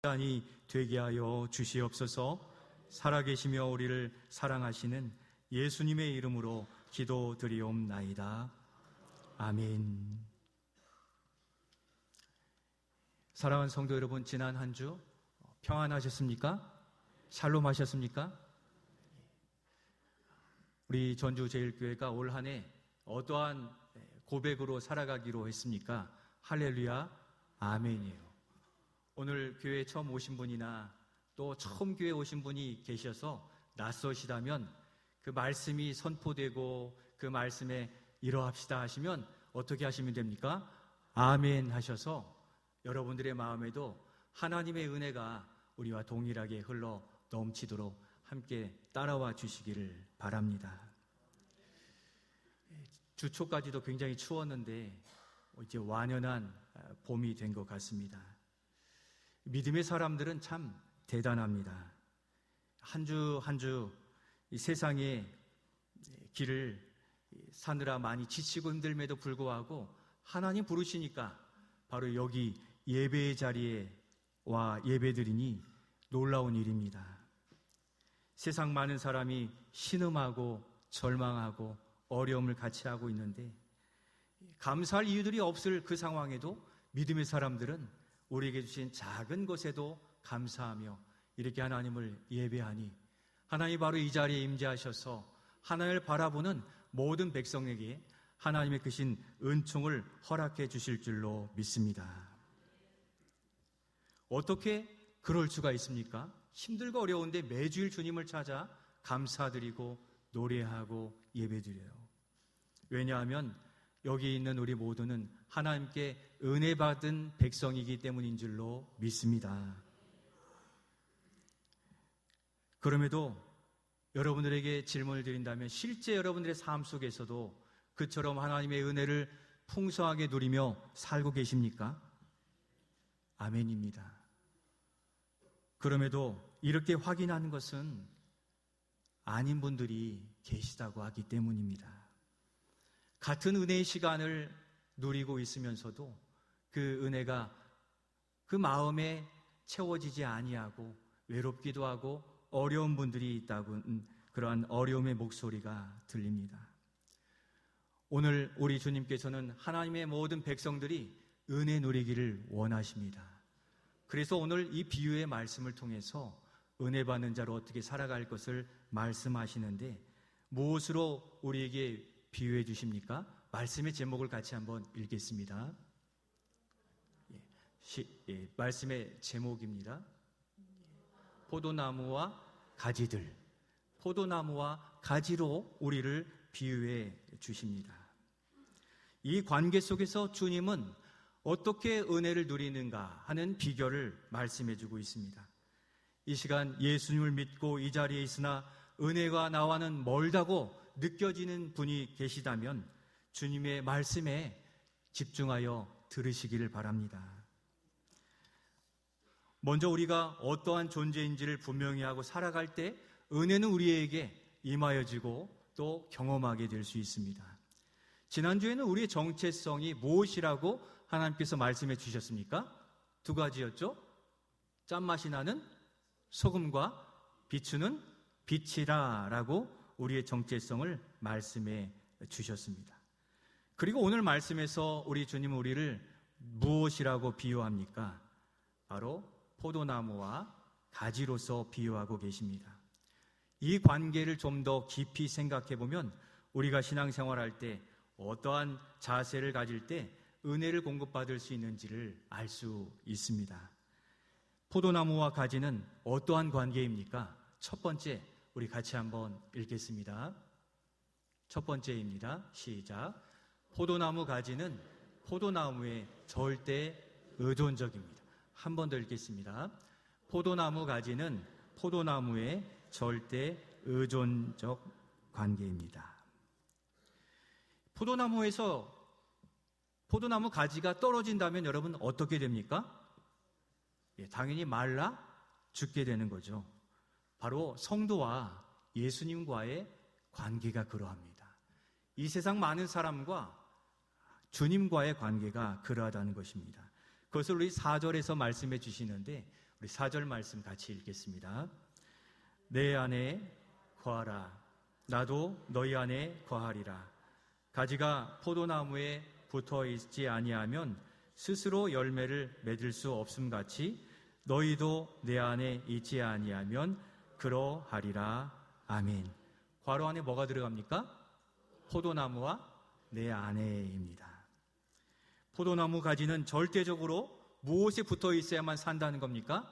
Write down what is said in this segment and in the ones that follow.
시간이 되게 하여 주시옵소서. 살아계시며 우리를 사랑하시는 예수님의 이름으로 기도드리옵나이다. 아멘. 사랑하는 성도 여러분, 지난 한 주 평안하셨습니까? 샬롬 하셨습니까? 우리 전주제일교회가 올 한 해 어떠한 고백으로 살아가기로 했습니까? 할렐루야, 아멘이에요. 오늘 교회에 처음 오신 분이나 또 처음 교회에 오신 분이 계셔서 낯서시다면 그 말씀이 선포되고 그 말씀에 이러합시다 하시면 어떻게 하시면 됩니까? 아멘 하셔서 여러분들의 마음에도 하나님의 은혜가 우리와 동일하게 흘러 넘치도록 함께 따라와 주시기를 바랍니다. 주초까지도 굉장히 추웠는데 이제 완연한 봄이 된 것 같습니다. 믿음의 사람들은 참 대단합니다. 한 주 한 주 이 세상의 길을 사느라 많이 지치고 힘들음에도 불구하고 하나님 부르시니까 바로 여기 예배의 자리에 와 예배드리니 놀라운 일입니다. 세상 많은 사람이 신음하고 절망하고 어려움을 같이 하고 있는데 감사할 이유들이 없을 그 상황에도 믿음의 사람들은 우리에게 주신 작은 것에도 감사하며 이렇게 하나님을 예배하니 하나님이 바로 이 자리에 임재하셔서 하나님을 바라보는 모든 백성에게 하나님의 크신 은총을 허락해 주실 줄로 믿습니다. 어떻게 그럴 수가 있습니까? 힘들고 어려운데 매주일 주님을 찾아 감사드리고 노래하고 예배드려요. 왜냐하면 여기 있는 우리 모두는 하나님께 은혜 받은 백성이기 때문인 줄로 믿습니다. 그럼에도 여러분들에게 질문을 드린다면 실제 여러분들의 삶 속에서도 그처럼 하나님의 은혜를 풍성하게 누리며 살고 계십니까? 아멘입니다. 그럼에도 이렇게 확인하는 것은 아닌 분들이 계시다고 하기 때문입니다. 같은 은혜의 시간을 누리고 있으면서도 그 은혜가 그 마음에 채워지지 아니하고 외롭기도 하고 어려운 분들이 있다고 그러한 어려움의 목소리가 들립니다. 오늘 우리 주님께서는 하나님의 모든 백성들이 은혜 누리기를 원하십니다. 그래서 오늘 이 비유의 말씀을 통해서 은혜 받는 자로 어떻게 살아갈 것을 말씀하시는데 무엇으로 우리에게 비유해 주십니까? 말씀의 제목을 같이 한번 읽겠습니다. 말씀의 제목입니다. 포도나무와 가지들. 포도나무와 가지로 우리를 비유해 주십니다. 이 관계 속에서 주님은 어떻게 은혜를 누리는가 하는 비결을 말씀해 주고 있습니다. 이 시간 예수님을 믿고 이 자리에 있으나 은혜가 나와는 멀다고 느껴지는 분이 계시다면 주님의 말씀에 집중하여 들으시기를 바랍니다. 먼저 우리가 어떠한 존재인지를 분명히 하고 살아갈 때 은혜는 우리에게 임하여지고 또 경험하게 될 수 있습니다. 지난주에는 우리의 정체성이 무엇이라고 하나님께서 말씀해 주셨습니까? 두 가지였죠. 짠맛이 나는 소금과 비추는 빛이라 라고 우리의 정체성을 말씀해 주셨습니다. 그리고 오늘 말씀에서 우리 주님은 우리를 무엇이라고 비유합니까? 바로 포도나무와 가지로서 비유하고 계십니다. 이 관계를 좀 더 깊이 생각해 보면 우리가 신앙생활할 때 어떠한 자세를 가질 때 은혜를 공급받을 수 있는지를 알 수 있습니다. 포도나무와 가지는 어떠한 관계입니까? 첫 번째, 우리 같이 한번 읽겠습니다. 첫 번째입니다. 시작. 포도나무 가지는 포도나무의 절대 의존적입니다. 한 번 더 읽겠습니다. 포도나무 가지는 포도나무의 절대 의존적 관계입니다. 포도나무 가지가 떨어진다면 여러분 어떻게 됩니까? 당연히 말라 죽게 되는 거죠. 바로 성도와 예수님과의 관계가 그러합니다. 이 세상 많은 사람과 주님과의 관계가 그러하다는 것입니다. 그것을 우리 4절에서 말씀해 주시는데 우리 4절 말씀 같이 읽겠습니다. 내 안에 거하라. 나도 너희 안에 거하리라. 가지가 포도나무에 붙어 있지 아니하면 스스로 열매를 맺을 수 없음 같이 너희도 내 안에 있지 아니하면 그러하리라. 아멘. 괄호 안에 뭐가 들어갑니까? 포도나무와 내 안에입니다. 포도나무 가지는 절대적으로 무엇에 붙어 있어야만 산다는 겁니까?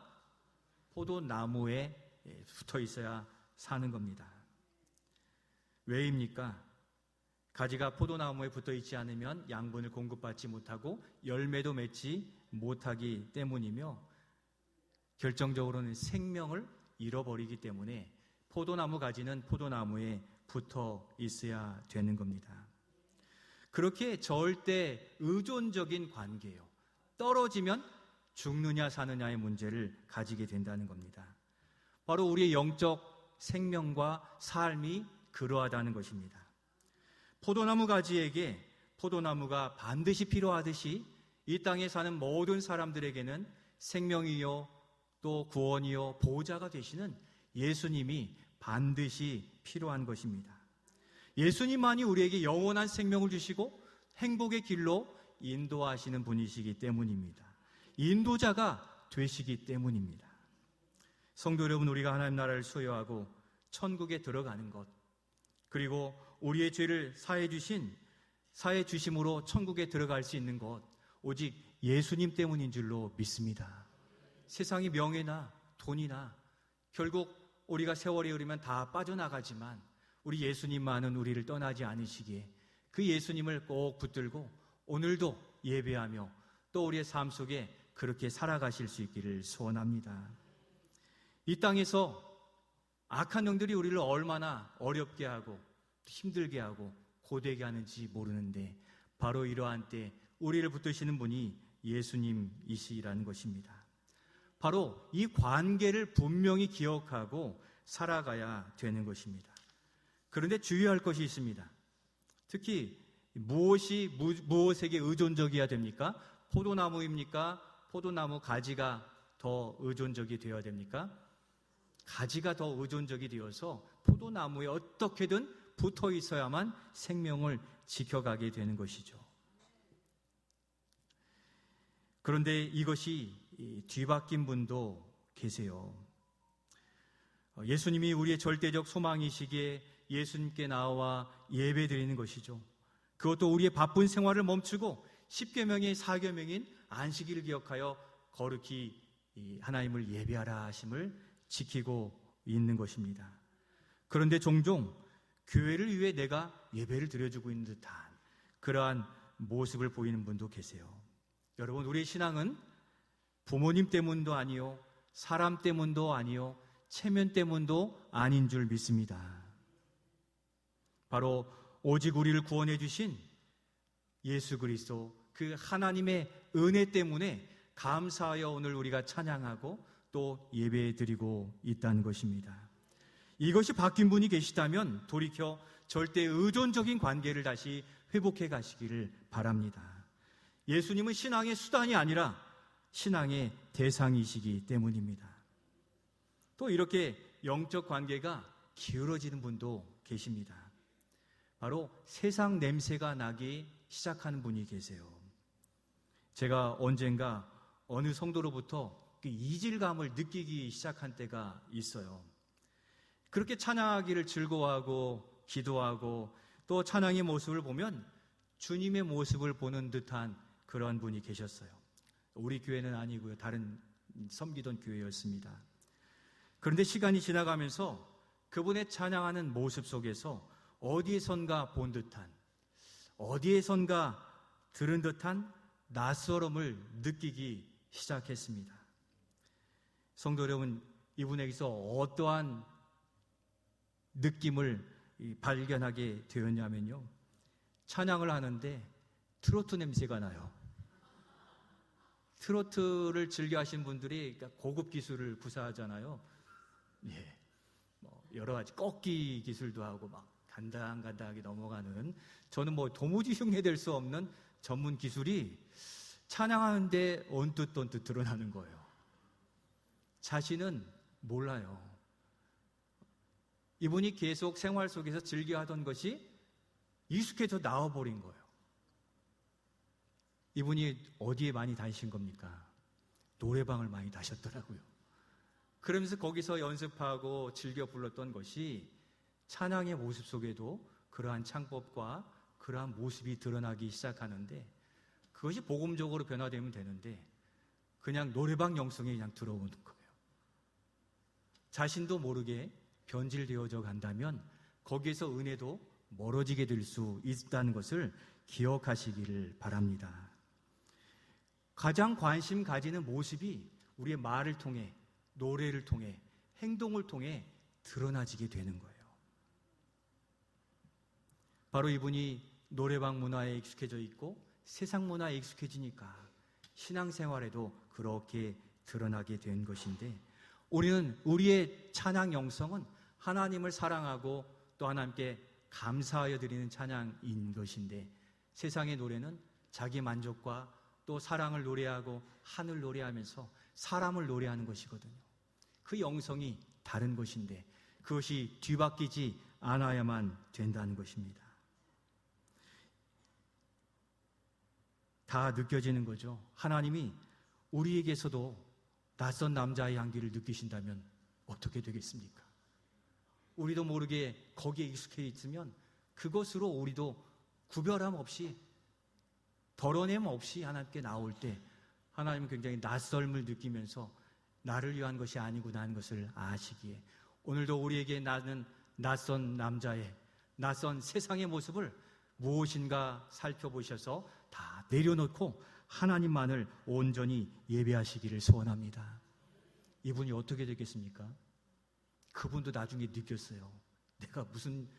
포도나무에 붙어 있어야 사는 겁니다. 왜입니까? 가지가 포도나무에 붙어 있지 않으면 양분을 공급받지 못하고 열매도 맺지 못하기 때문이며 결정적으로는 생명을 잃어버리기 때문에 포도나무 가지는 포도나무에 붙어 있어야 되는 겁니다. 그렇게 절대 의존적인 관계예요. 떨어지면 죽느냐 사느냐의 문제를 가지게 된다는 겁니다. 바로 우리의 영적 생명과 삶이 그러하다는 것입니다. 포도나무 가지에게 포도나무가 반드시 필요하듯이 이 땅에 사는 모든 사람들에게는 생명이요 또 구원이요 보호자가 되시는 예수님이 반드시 필요한 것입니다. 예수님만이 우리에게 영원한 생명을 주시고 행복의 길로 인도하시는 분이시기 때문입니다. 인도자가 되시기 때문입니다. 성도 여러분, 우리가 하나님 나라를 소유하고 천국에 들어가는 것, 그리고 우리의 죄를 사해 주심으로 천국에 들어갈 수 있는 것, 오직 예수님 때문인 줄로 믿습니다. 세상의 명예나 돈이나 결국 우리가 세월이 흐르면 다 빠져나가지만 우리 예수님만은 우리를 떠나지 않으시기에 그 예수님을 꼭 붙들고 오늘도 예배하며 또 우리의 삶 속에 그렇게 살아가실 수 있기를 소원합니다. 이 땅에서 악한 영들이 우리를 얼마나 어렵게 하고 힘들게 하고 고되게 하는지 모르는데 바로 이러한 때 우리를 붙드시는 분이 예수님이시라는 것입니다. 바로 이 관계를 분명히 기억하고 살아가야 되는 것입니다. 그런데 주의할 것이 있습니다. 특히 무엇에게 의존적이어야 됩니까? 포도나무입니까? 포도나무 가지가 더 의존적이 되어야 됩니까? 가지가 더 의존적이 되어서 포도나무에 어떻게든 붙어 있어야만 생명을 지켜가게 되는 것이죠. 그런데 이것이 뒤바뀐 분도 계세요. 예수님이 우리의 절대적 소망이시기에 예수님께 나와 예배드리는 것이죠. 그것도 우리의 바쁜 생활을 멈추고 10계명의 4계명인 안식일을 기억하여 거룩히 하나님을 예배하라 하심을 지키고 있는 것입니다. 그런데 종종 교회를 위해 내가 예배를 드려주고 있는 듯한 그러한 모습을 보이는 분도 계세요. 여러분, 우리의 신앙은 부모님 때문도 아니요, 사람 때문도 아니요, 체면 때문도 아닌 줄 믿습니다. 바로 오직 우리를 구원해 주신 예수 그리스도 그 하나님의 은혜 때문에 감사하여 오늘 우리가 찬양하고 또 예배드리고 있다는 것입니다. 이것이 바뀐 분이 계시다면 돌이켜 절대 의존적인 관계를 다시 회복해 가시기를 바랍니다. 예수님은 신앙의 수단이 아니라 신앙의 대상이시기 때문입니다. 또 이렇게 영적 관계가 기울어지는 분도 계십니다. 바로 세상 냄새가 나기 시작하는 분이 계세요. 제가 언젠가 어느 성도로부터 그 이질감을 느끼기 시작한 때가 있어요. 그렇게 찬양하기를 즐거워하고 기도하고 또 찬양의 모습을 보면 주님의 모습을 보는 듯한 그런 분이 계셨어요. 우리 교회는 아니고요, 다른 섬기던 교회였습니다. 그런데 시간이 지나가면서 그분의 찬양하는 모습 속에서 어디에선가 본 듯한, 어디에선가 들은 듯한 낯설음을 느끼기 시작했습니다. 성도 여러분, 이분에게서 어떠한 느낌을 발견하게 되었냐면요, 찬양을 하는데 트로트 냄새가 나요. 트로트를 즐겨 하시는 분들이 고급 기술을 구사하잖아요. 예, 여러 가지 꺾기 기술도 하고 막 간당간당하게 넘어가는, 저는 도무지 흉내될 수 없는 전문 기술이 찬양하는데 언뜻 드러나는 거예요. 자신은 몰라요. 이분이 계속 생활 속에서 즐겨하던 것이 익숙해져 나와버린 거예요. 이분이 어디에 많이 다니신 겁니까? 노래방을 많이 다녔더라고요. 그러면서 거기서 연습하고 즐겨 불렀던 것이 찬양의 모습 속에도 그러한 창법과 그러한 모습이 드러나기 시작하는데, 그것이 복음적으로 변화되면 되는데 그냥 노래방 영성에 그냥 들어오는 거예요. 자신도 모르게 변질되어져 간다면 거기에서 은혜도 멀어지게 될 수 있다는 것을 기억하시기를 바랍니다. 가장 관심 가지는 모습이 우리의 말을 통해, 노래를 통해, 행동을 통해 드러나지게 되는 거예요. 바로 이분이 노래방 문화에 익숙해져 있고 세상 문화에 익숙해지니까 신앙생활에도 그렇게 드러나게 된 것인데, 우리는 우리의 찬양 영성은 하나님을 사랑하고 또 하나님께 감사하여 드리는 찬양인 것인데, 세상의 노래는 자기 만족과 또 사랑을 노래하고 하늘 노래하면서 사람을 노래하는 것이거든요. 그 영성이 다른 것인데 그것이 뒤바뀌지 않아야만 된다는 것입니다. 다 느껴지는 거죠. 하나님이 우리에게서도 낯선 남자의 향기를 느끼신다면 어떻게 되겠습니까? 우리도 모르게 거기에 익숙해 있으면 그것으로 우리도 구별함 없이, 덜어냄 없이 하나님께 나올 때 하나님은 굉장히 낯설음을 느끼면서 나를 위한 것이 아니구나 하는 것을 아시기에, 오늘도 우리에게 나는 낯선 남자의, 낯선 세상의 모습을 무엇인가 살펴보셔서 다 내려놓고 하나님만을 온전히 예배하시기를 소원합니다. 이분이 어떻게 되겠습니까? 그분도 나중에 느꼈어요. 내가 무슨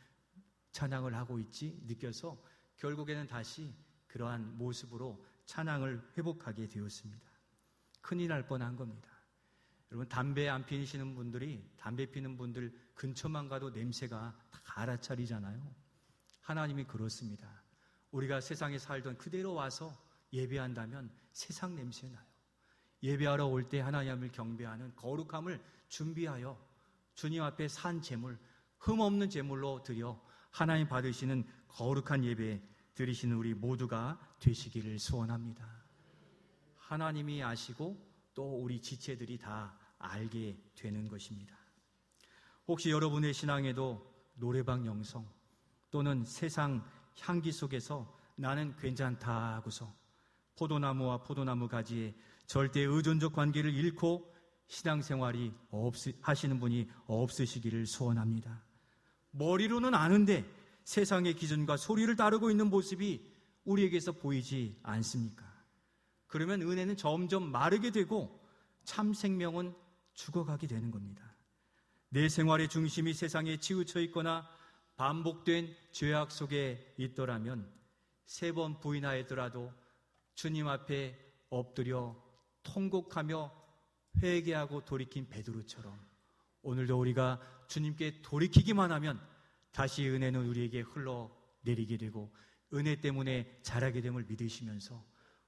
찬양을 하고 있지? 느껴서 결국에는 다시 그러한 모습으로 찬양을 회복하게 되었습니다. 큰일 날 뻔한 겁니다. 여러분, 담배 안 피우시는 분들이 담배 피는 분들 근처만 가도 냄새가 다 알아차리잖아요. 하나님이 그렇습니다. 우리가 세상에 살던 그대로 와서 예배한다면 세상 냄새 나요. 예배하러 올 때 하나님을 경배하는 거룩함을 준비하여 주님 앞에 산 제물, 흠없는 제물로 드려 하나님 받으시는 거룩한 예배 드리시는 우리 모두가 되시기를 소원합니다. 하나님이 아시고 또 우리 지체들이 다 알게 되는 것입니다. 혹시 여러분의 신앙에도 노래방 영성 또는 세상 향기 속에서 나는 괜찮다 하고서 포도나무와 포도나무 가지에 절대 의존적 관계를 잃고 신앙생활이 하시는 분이 없으시기를 소원합니다. 머리로는 아는데 세상의 기준과 소리를 따르고 있는 모습이 우리에게서 보이지 않습니까? 그러면 은혜는 점점 마르게 되고 참 생명은 죽어가게 되는 겁니다. 내 생활의 중심이 세상에 치우쳐 있거나 반복된 죄악 속에 있더라면 3번 부인하더라도 주님 앞에 엎드려 통곡하며 회개하고 돌이킨 베드로처럼 오늘도 우리가 주님께 돌이키기만 하면 다시 은혜는 우리에게 흘러내리게 되고 은혜 때문에 자라게 됨을 믿으시면서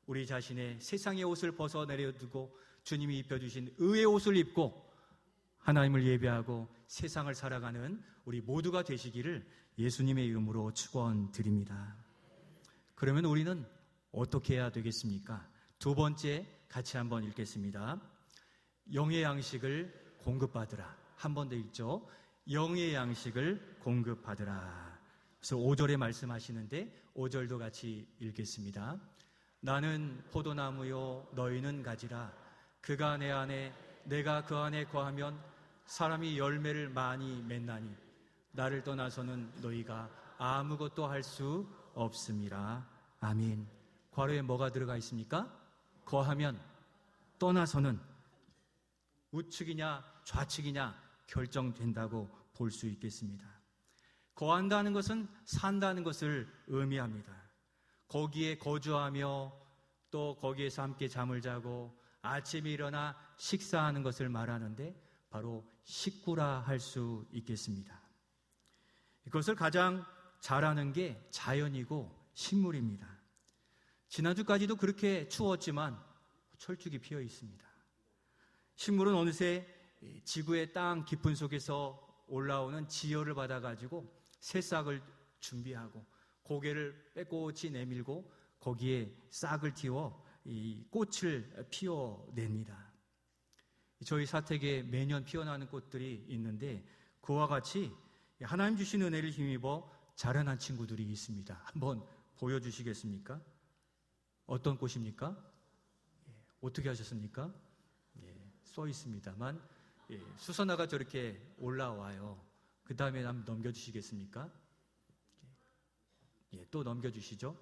우리 자신의 세상의 옷을 벗어내려두고 주님이 입혀주신 의의 옷을 입고 하나님을 예배하고 세상을 살아가는 우리 모두가 되시기를 예수님의 이름으로 축원드립니다. 그러면 우리는 어떻게 해야 되겠습니까? 2번째 같이 한번 읽겠습니다. 영의 양식을 공급받으라. 한 번 더 읽죠. 영의 양식을 공급받으라. 그래서 5절에 말씀하시는데 5절도 같이 읽겠습니다. 나는 포도나무요 너희는 가지라. 그가 내 안에 내가 그 안에 거하면 사람이 열매를 많이 맺나니 나를 떠나서는 너희가 아무것도 할 수 없음이라. 아멘. 괄호에 뭐가 들어가 있습니까? 거하면, 떠나서는 우측이냐 좌측이냐 결정된다고 볼 수 있겠습니다. 거한다는 것은 산다는 것을 의미합니다. 거기에 거주하며 또 거기에서 함께 잠을 자고 아침에 일어나 식사하는 것을 말하는데 바로 식구라 할 수 있겠습니다. 이것을 가장 잘하는 게 자연이고 식물입니다. 지난주까지도 그렇게 추웠지만 철쭉이 피어 있습니다. 식물은 어느새 지구의 땅 깊은 속에서 올라오는 지혈을 받아가지고 새싹을 준비하고 고개를 빼꼬치 내밀고 거기에 싹을 틔워 이 꽃을 피워냅니다. 저희 사택에 매년 피어나는 꽃들이 있는데 그와 같이 하나님 주신 은혜를 힘입어 자라난 친구들이 있습니다. 한번 보여주시겠습니까? 어떤 꽃입니까? 어떻게 하셨습니까? 써 있습니다만 수선화가 저렇게 올라와요. 그 다음에 한번 넘겨주시겠습니까? 또 넘겨주시죠.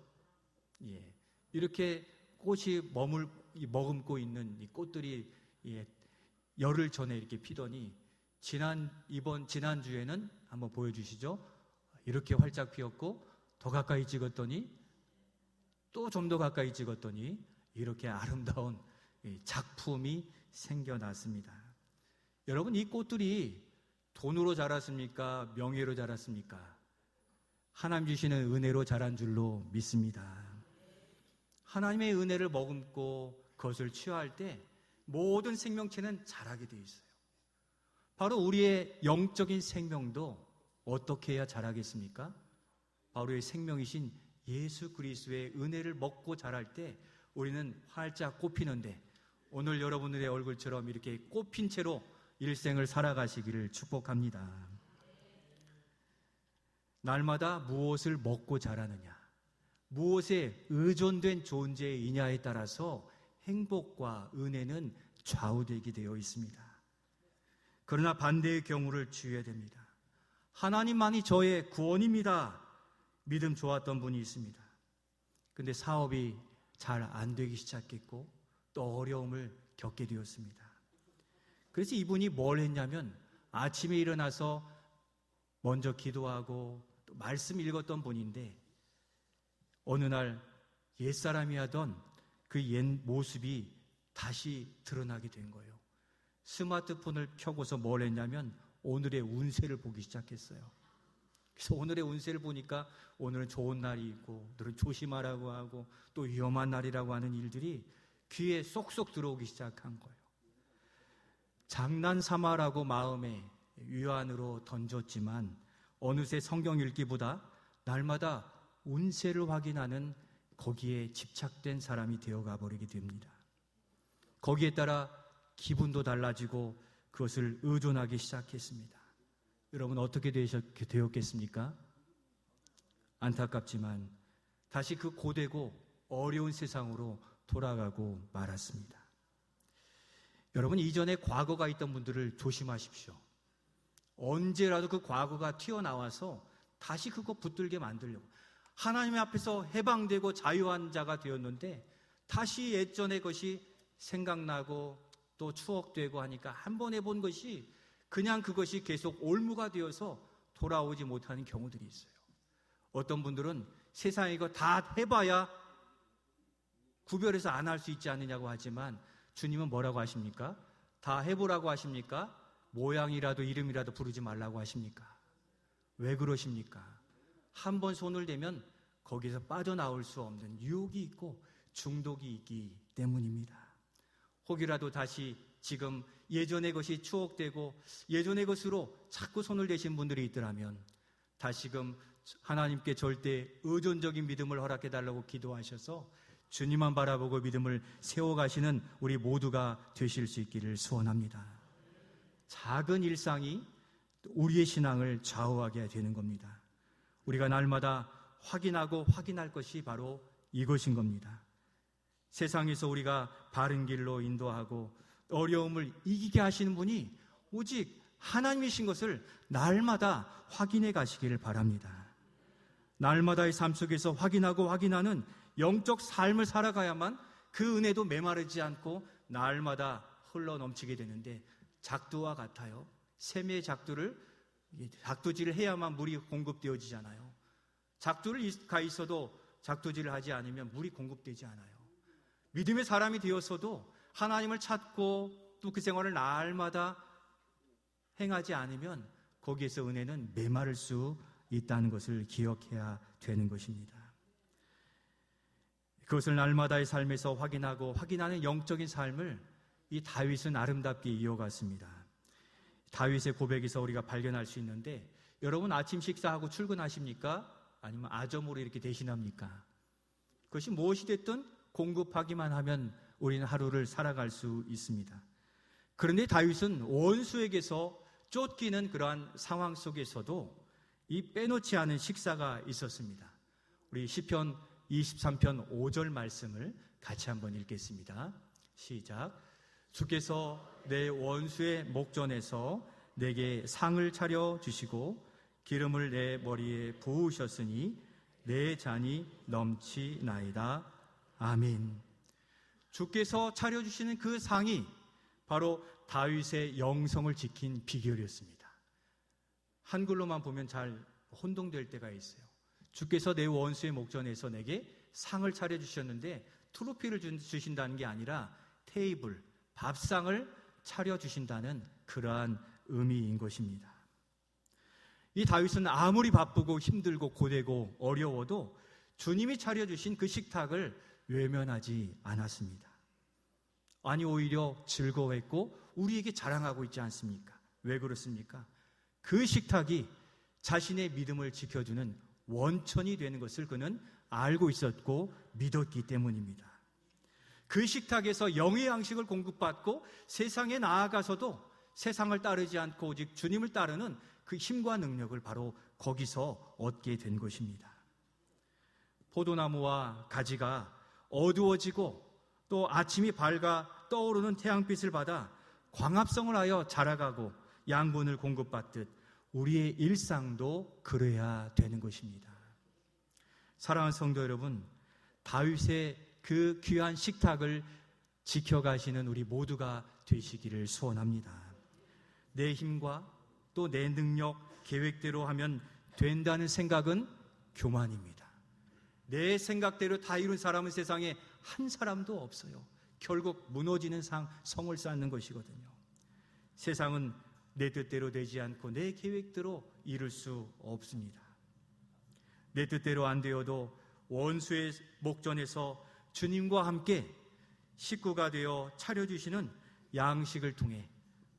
이렇게 꽃이 머금고 있는 이 꽃들이 열흘 전에 이렇게 피더니 지난주에는 한번 보여주시죠. 이렇게 활짝 피었고 더 가까이 찍었더니 또 좀 더 가까이 찍었더니 이렇게 아름다운 작품이 생겨났습니다. 여러분, 이 꽃들이 돈으로 자랐습니까? 명예로 자랐습니까? 하나님 주시는 은혜로 자란 줄로 믿습니다. 하나님의 은혜를 머금고 그것을 취할 때 모든 생명체는 자라게 되어 있어요. 바로 우리의 영적인 생명도 어떻게 해야 자라겠습니까? 바로 이 생명이신 예수 그리스도의 은혜를 먹고 자랄 때 우리는 활짝 꽃피는데 오늘 여러분들의 얼굴처럼 이렇게 꽃핀 채로 일생을 살아가시기를 축복합니다. 날마다 무엇을 먹고 자라느냐, 무엇에 의존된 존재이냐에 따라서 행복과 은혜는 좌우되게 되어 있습니다. 그러나 반대의 경우를 주의해야 됩니다. 하나님만이 저의 구원입니다. 믿음 좋았던 분이 있습니다. 근데 사업이 잘 안 되기 시작했고 또 어려움을 겪게 되었습니다. 그래서 이분이 뭘 했냐면 아침에 일어나서 먼저 기도하고 또 말씀 읽었던 분인데 어느 날 옛사람이 하던 그 옛 모습이 다시 드러나게 된 거예요. 스마트폰을 켜고서 뭘 했냐면 오늘의 운세를 보기 시작했어요. 그래서 오늘의 운세를 보니까 오늘은 좋은 날이 있고 오늘은 조심하라고 하고 또 위험한 날이라고 하는 일들이 귀에 쏙쏙 들어오기 시작한 거예요. 장난삼아라고 마음에 위안으로 던졌지만 어느새 성경 읽기보다 날마다 운세를 확인하는 거기에 집착된 사람이 되어가 버리게 됩니다. 거기에 따라 기분도 달라지고 그것을 의존하기 시작했습니다. 여러분 어떻게 되었겠습니까? 안타깝지만 다시 그 고되고 어려운 세상으로 돌아가고 말았습니다. 여러분 이전에 과거가 있던 분들을 조심하십시오. 언제라도 그 과거가 튀어나와서 다시 그거 붙들게 만들려고 하나님의 앞에서 해방되고 자유한 자가 되었는데 다시 예전의 것이 생각나고 또 추억되고 하니까 한 번 해본 것이 그냥 그것이 계속 올무가 되어서 돌아오지 못하는 경우들이 있어요. 어떤 분들은 세상에 이거 다 해봐야 구별해서 안 할 수 있지 않느냐고 하지만 주님은 뭐라고 하십니까? 다 해보라고 하십니까? 모양이라도 이름이라도 부르지 말라고 하십니까? 왜 그러십니까? 한 번 손을 대면 거기서 빠져나올 수 없는 유혹이 있고 중독이 있기 때문입니다. 혹이라도 다시 지금 예전의 것이 추억되고 예전의 것으로 자꾸 손을 대신 분들이 있더라면 다시금 하나님께 절대 의존적인 믿음을 허락해달라고 기도하셔서 주님만 바라보고 믿음을 세워가시는 우리 모두가 되실 수 있기를 소원합니다. 작은 일상이 우리의 신앙을 좌우하게 되는 겁니다. 우리가 날마다 확인하고 확인할 것이 바로 이것인 겁니다. 세상에서 우리가 바른 길로 인도하고 어려움을 이기게 하시는 분이 오직 하나님이신 것을 날마다 확인해 가시기를 바랍니다. 날마다의 삶 속에서 확인하고 확인하는 영적 삶을 살아가야만 그 은혜도 메마르지 않고 날마다 흘러넘치게 되는데 작두와 같아요. 샘의 작두질을 해야만 물이 공급되어지잖아요. 작두가 있어도 작두질을 하지 않으면 물이 공급되지 않아요. 믿음의 사람이 되었어도 하나님을 찾고 또 그 생활을 날마다 행하지 않으면 거기에서 은혜는 메마를 수 있다는 것을 기억해야 되는 것입니다. 그것을 날마다의 삶에서 확인하고 확인하는 영적인 삶을 이 다윗은 아름답게 이어갔습니다. 다윗의 고백에서 우리가 발견할 수 있는데, 여러분 아침 식사하고 출근하십니까? 아니면 아점으로 이렇게 대신합니까? 그것이 무엇이 됐든 공급하기만 하면 우리는 하루를 살아갈 수 있습니다. 그런데 다윗은 원수에게서 쫓기는 그러한 상황 속에서도 이 빼놓지 않은 식사가 있었습니다. 우리 시편 23편 5절 말씀을 같이 한번 읽겠습니다. 시작. 주께서 내 원수의 목전에서 내게 상을 차려 주시고 기름을 내 머리에 부으셨으니 내 잔이 넘치나이다. 아멘. 주께서 차려주시는 그 상이 바로 다윗의 영성을 지킨 비결이었습니다. 한글로만 보면 잘 혼동될 때가 있어요. 주께서 내 원수의 목전에서 내게 상을 차려주셨는데 트로피를 주신다는 게 아니라 테이블, 밥상을 차려주신다는 그러한 의미인 것입니다. 이 다윗은 아무리 바쁘고 힘들고 고되고 어려워도 주님이 차려주신 그 식탁을 외면하지 않았습니다. 아니 오히려 즐거워했고 우리에게 자랑하고 있지 않습니까? 왜 그렇습니까? 그 식탁이 자신의 믿음을 지켜주는 원천이 되는 것을 그는 알고 있었고 믿었기 때문입니다. 그 식탁에서 영의 양식을 공급받고 세상에 나아가서도 세상을 따르지 않고 오직 주님을 따르는 그 힘과 능력을 바로 거기서 얻게 된 것입니다. 포도나무와 가지가 어두워지고 또 아침이 밝아 떠오르는 태양빛을 받아 광합성을 하여 자라가고 양분을 공급받듯 우리의 일상도 그래야 되는 것입니다. 사랑하는 성도 여러분, 다윗의 그 귀한 식탁을 지켜가시는 우리 모두가 되시기를 소원합니다. 내 힘과 또 내 능력, 계획대로 하면 된다는 생각은 교만입니다. 내 생각대로 다 이룬 사람은 세상에 한 사람도 없어요. 결국 무너지는 성을 쌓는 것이거든요. 세상은 내 뜻대로 되지 않고 내 계획대로 이룰 수 없습니다. 내 뜻대로 안 되어도 원수의 목전에서 주님과 함께 식구가 되어 차려주시는 양식을 통해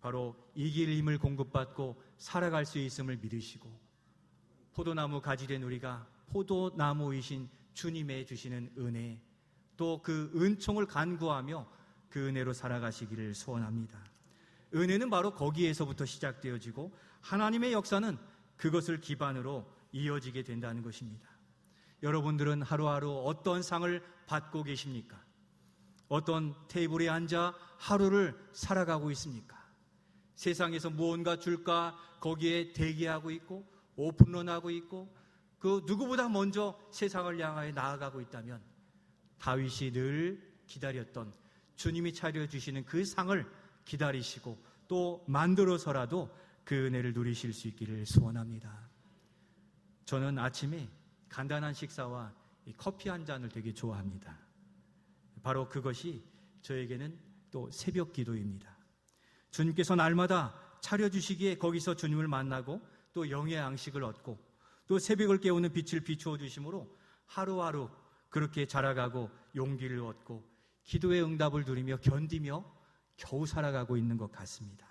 바로 이길 힘을 공급받고 살아갈 수 있음을 믿으시고 포도나무 가지 된 우리가 포도나무이신 주님의 주시는 은혜 또 그 은총을 간구하며 그 은혜로 살아가시기를 소원합니다. 은혜는 바로 거기에서부터 시작되어지고 하나님의 역사는 그것을 기반으로 이어지게 된다는 것입니다. 여러분들은 하루하루 어떤 상을 받고 계십니까? 어떤 테이블에 앉아 하루를 살아가고 있습니까? 세상에서 무언가 줄까 거기에 대기하고 있고 오픈런하고 있고 그 누구보다 먼저 세상을 향하여 나아가고 있다면 다윗이 늘 기다렸던 주님이 차려주시는 그 상을 기다리시고 또 만들어서라도 그 은혜를 누리실 수 있기를 소원합니다. 저는 아침에 간단한 식사와 커피 한 잔을 되게 좋아합니다. 바로 그것이 저에게는 또 새벽 기도입니다. 주님께서 날마다 차려주시기에 거기서 주님을 만나고 또 영의 양식을 얻고 또 새벽을 깨우는 빛을 비추어 주심으로 하루하루 그렇게 자라가고 용기를 얻고 기도의 응답을 누리며 견디며 겨우 살아가고 있는 것 같습니다.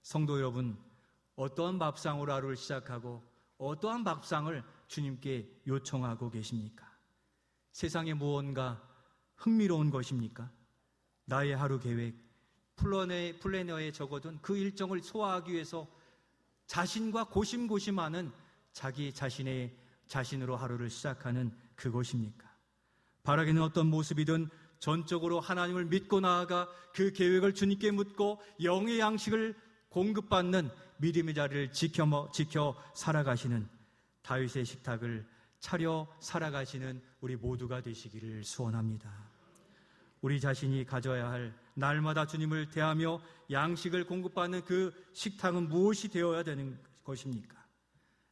성도 여러분, 어떠한 밥상으로 하루를 시작하고 어떠한 밥상을 주님께 요청하고 계십니까? 세상에 무언가 흥미로운 것입니까? 나의 하루 계획, 플래너에 적어둔 그 일정을 소화하기 위해서 자신과 고심고심하는 자기 자신으로 하루를 시작하는 그것입니까? 바라기는 어떤 모습이든 전적으로 하나님을 믿고 나아가 그 계획을 주님께 묻고 영의 양식을 공급받는 믿음의 자리를 지켜 살아가시는 다윗의 식탁을 차려 살아가시는 우리 모두가 되시기를 소원합니다. 우리 자신이 가져야 할 날마다 주님을 대하며 양식을 공급받는 그 식탁은 무엇이 되어야 되는 것입니까?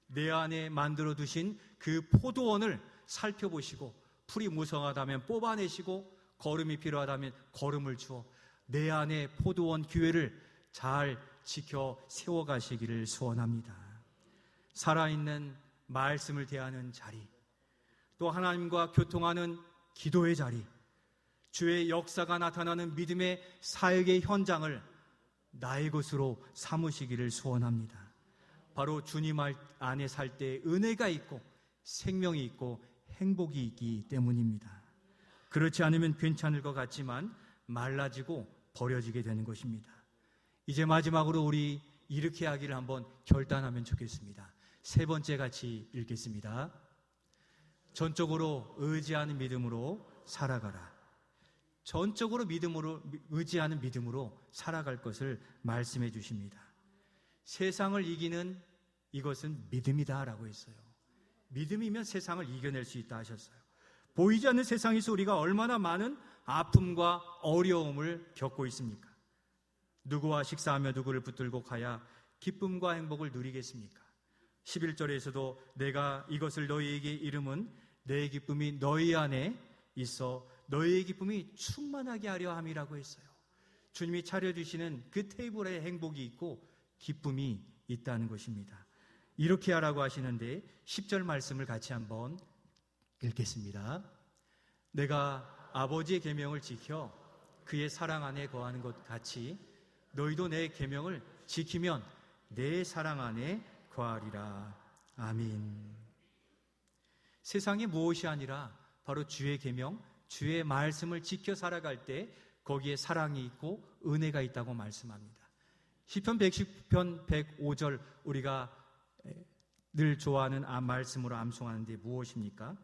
내 안에 만들어 두신 그 포도원을 살펴보시고 풀이 무성하다면 뽑아내시고 거름이 필요하다면 거름을 주어 내 안에 포도원 기회를 잘 지켜 세워가시기를 소원합니다. 살아있는 말씀을 대하는 자리, 또 하나님과 교통하는 기도의 자리, 주의 역사가 나타나는 믿음의 사역의 현장을 나의 것으로 삼으시기를 소원합니다. 바로 주님 안에 살 때 은혜가 있고 생명이 있고 행복이 있기 때문입니다. 그렇지 않으면 괜찮을 것 같지만 말라지고 버려지게 되는 것입니다. 이제 마지막으로 우리 이렇게 하기를 한번 결단하면 좋겠습니다. 세 번째 같이 읽겠습니다. 전적으로 의지하는 믿음으로 살아가라. 전적으로 의지하는 믿음으로 살아갈 것을 말씀해 주십니다. 세상을 이기는 이것은 믿음이다라고 했어요. 믿음이면 세상을 이겨낼 수 있다 하셨어요. 보이지 않는 세상에서 우리가 얼마나 많은 아픔과 어려움을 겪고 있습니까? 누구와 식사하며 누구를 붙들고 가야 기쁨과 행복을 누리겠습니까? 11절에서도 내가 이것을 너희에게 이름은 내 기쁨이 너희 안에 있어 너희의 기쁨이 충만하게 하려 함이라고 했어요. 주님이 차려주시는 그 테이블에 행복이 있고 기쁨이 있다는 것입니다. 이렇게 하라고 하시는데 10절 말씀을 같이 한번 읽겠습니다. 내가 아버지의 계명을 지켜 그의 사랑 안에 거하는 것 같이 너희도 내 계명을 지키면 내 사랑 안에 거하리라. 아멘. 세상에 무엇이 아니라 바로 주의 계명, 주의 말씀을 지켜 살아갈 때 거기에 사랑이 있고 은혜가 있다고 말씀합니다. 시편 110편 105절 우리가 늘 좋아하는 말씀으로 암송하는데 무엇입니까?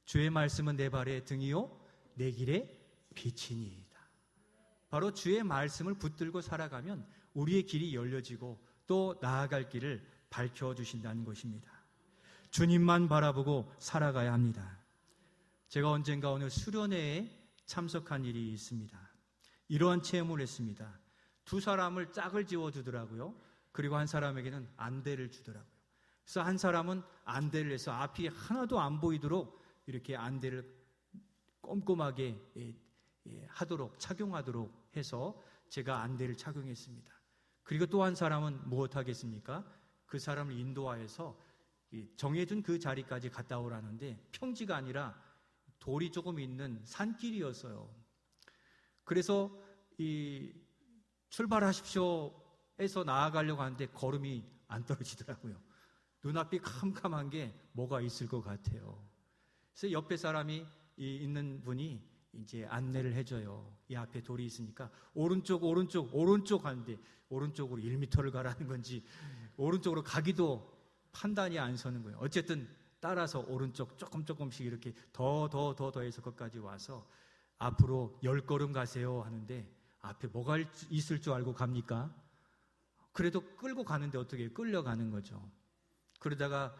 주의 말씀은 내 발의 등이요 내 길의 빛이니이다. 바로 주의 말씀을 붙들고 살아가면 우리의 길이 열려지고 또 나아갈 길을 밝혀주신다는 것입니다. 주님만 바라보고 살아가야 합니다. 제가 언젠가 오늘 수련회에 참석한 일이 있습니다. 이러한 체험을 했습니다. 두 사람을 짝을 지어주더라고요. 그리고 한 사람에게는 안대를 주더라고요. 그래서 한 사람은 안대를 해서 앞이 하나도 안 보이도록 이렇게 안대를 꼼꼼하게 하도록 착용하도록 해서 제가 안대를 착용했습니다. 그리고 또 한 사람은 무엇 하겠습니까? 그 사람을 인도하여서 정해준 그 자리까지 갔다 오라는데 평지가 아니라 돌이 조금 있는 산길이었어요. 그래서 출발하십시오 해서 나아가려고 하는데 걸음이 안 떨어지더라고요. 눈앞이 캄캄한 게 뭐가 있을 것 같아요. 그래서 옆에 사람이 있는 분이 이제 안내를 해줘요. 이 앞에 돌이 있으니까 오른쪽 하는데 오른쪽으로 1m를 가라는 건지 오른쪽으로 가기도 판단이 안 서는 거예요. 어쨌든 따라서 오른쪽 조금씩 이렇게 더 해서 거기까지 와서 앞으로 10걸음 가세요 하는데 앞에 뭐가 있을 줄 알고 갑니까? 그래도 끌고 가는데 어떻게 끌려가는 거죠. 그러다가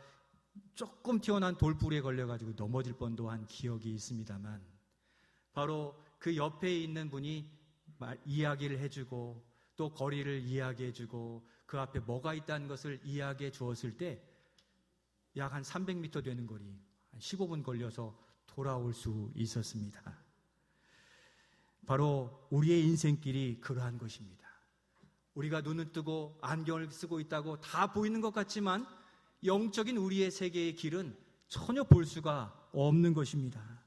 조금 튀어나온 돌부리에 걸려가지고 넘어질 뻔도 한 기억이 있습니다만 바로 그 옆에 있는 분이 이야기를 해주고 또 거리를 이야기해주고 그 앞에 뭐가 있다는 것을 이야기해 주었을 때 약 한 300m 되는 거리, 한 15분 걸려서 돌아올 수 있었습니다. 바로 우리의 인생길이 그러한 것입니다. 우리가 눈을 뜨고 안경을 쓰고 있다고 다 보이는 것 같지만 영적인 우리의 세계의 길은 전혀 볼 수가 없는 것입니다.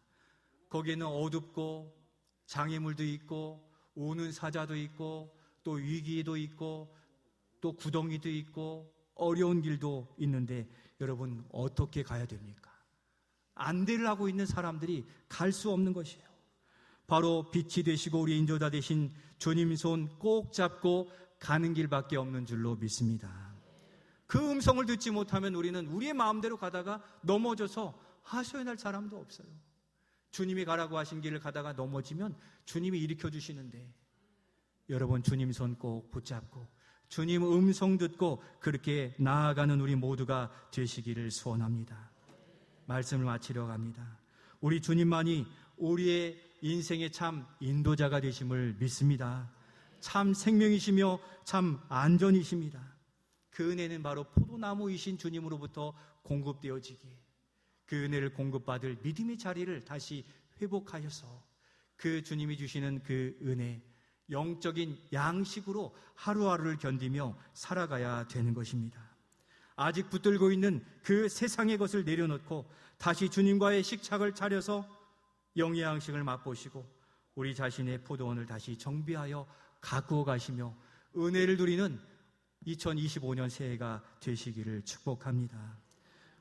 거기에는 어둡고 장애물도 있고 우는 사자도 있고 또 위기도 있고 또 구덩이도 있고 어려운 길도 있는데 여러분 어떻게 가야 됩니까? 안대를 하고 있는 사람들이 갈 수 없는 것이에요. 바로 빛이 되시고 우리 인도자 되신 주님 손 꼭 잡고 가는 길밖에 없는 줄로 믿습니다. 그 음성을 듣지 못하면 우리는 우리의 마음대로 가다가 넘어져서 하소연할 사람도 없어요. 주님이 가라고 하신 길을 가다가 넘어지면 주님이 일으켜 주시는데 여러분 주님 손 꼭 붙잡고 주님 음성 듣고 그렇게 나아가는 우리 모두가 되시기를 소원합니다. 말씀을 마치려고 합니다. 우리 주님만이 우리의 인생의 참 인도자가 되심을 믿습니다. 참 생명이시며 참 안전이십니다. 그 은혜는 바로 포도나무이신 주님으로부터 공급되어지기에 그 은혜를 공급받을 믿음의 자리를 다시 회복하셔서 그 주님이 주시는 그 은혜 영적인 양식으로 하루하루를 견디며 살아가야 되는 것입니다. 아직 붙들고 있는 그 세상의 것을 내려놓고 다시 주님과의 식탁을 차려서 영의 양식을 맛보시고 우리 자신의 포도원을 다시 정비하여 가꾸어 가시며 은혜를 누리는 2025년 새해가 되시기를 축복합니다.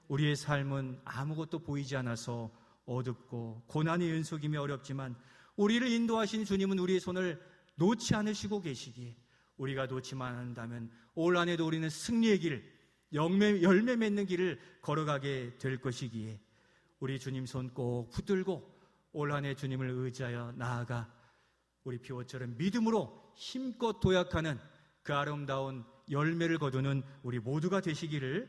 우리의 삶은 아무것도 보이지 않아서 어둡고 고난의 연속이며 어렵지만 우리를 인도하신 주님은 우리의 손을 놓지 않으시고 계시기에 우리가 놓지만 않는다면 올 한해도 우리는 승리의 길, 열매 맺는 길을 걸어가게 될 것이기에 우리 주님 손 꼭 붙들고 올 한해 주님을 의지하여 나아가 우리 비옷처럼 믿음으로 힘껏 도약하는 그 아름다운 열매를 거두는 우리 모두가 되시기를